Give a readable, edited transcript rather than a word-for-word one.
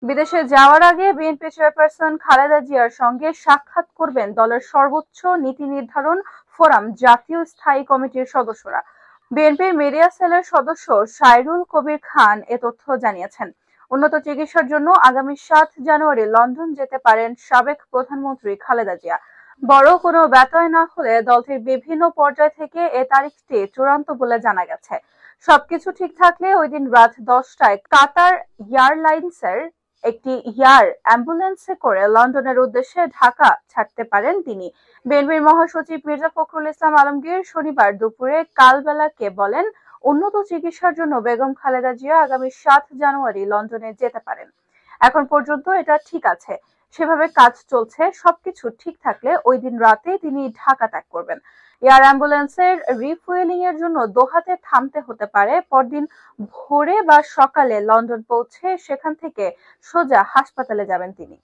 বিদেশে যাওয়ার আগে বিএনপি চেয়ারপারসন খালেদা জিয়ার সঙ্গে সাক্ষাৎ করবেন দলের সর্বোচ্চ নীতি নির্ধারণ ফোরাম জাতীয় স্থায়ী কমিটির সদস্যরা। বিএনপির মিডিয়া সেলের সদস্য সাইরুল কবির খান এ তথ্য জানিয়েছেন। উন্নত চিকিৎসার জন্য আগামী 7 জানুয়ারি লন্ডন যেতে পারেন সাবেক প্রধানমন্ত্রী খালেদা জিয়া। বড় কোনো ব্যত্যয় না হলে দলটির বিভিন্ন পর্যায় থেকে এ তারিখটি চূড়ান্ত বলে জানা গেছে। সবকিছু ঠিক থাকলে ওই দিন রাত 10টায় কাতার এয়ারলাইন্সের একটি এয়ার অ্যাম্বুলেন্সে করে লন্ডনের উদ্দেশ্যে ঢাকা ছাড়তে পারেন তিনি। বিএনপির মহাসচিব মির্জা ফখরুল ইসলাম আলমগীর শনিবার দুপুরে কালবেলাকে বলেন, উন্নত চিকিৎসার জন্য বেগম খালেদা জিয়া আগামী 7 জানুয়ারি লন্ডনে যেতে পারেন। এখন পর্যন্ত এটা ঠিক আছে, সেভাবে কাজ চলছে। সবকিছু ঠিক থাকলে ওই দিন রাতে তিনি ঢাকা ত্যাগ করবেন। এয়ার অ্যাম্বুলেন্সের রিফুয়েলিং এর জন্য দোহাতে থামতে হতে পারে। পরদিন ভোরে বা সকালে লন্ডন পৌঁছে সেখান থেকে সোজা হাসপাতালে যাবেন তিনি।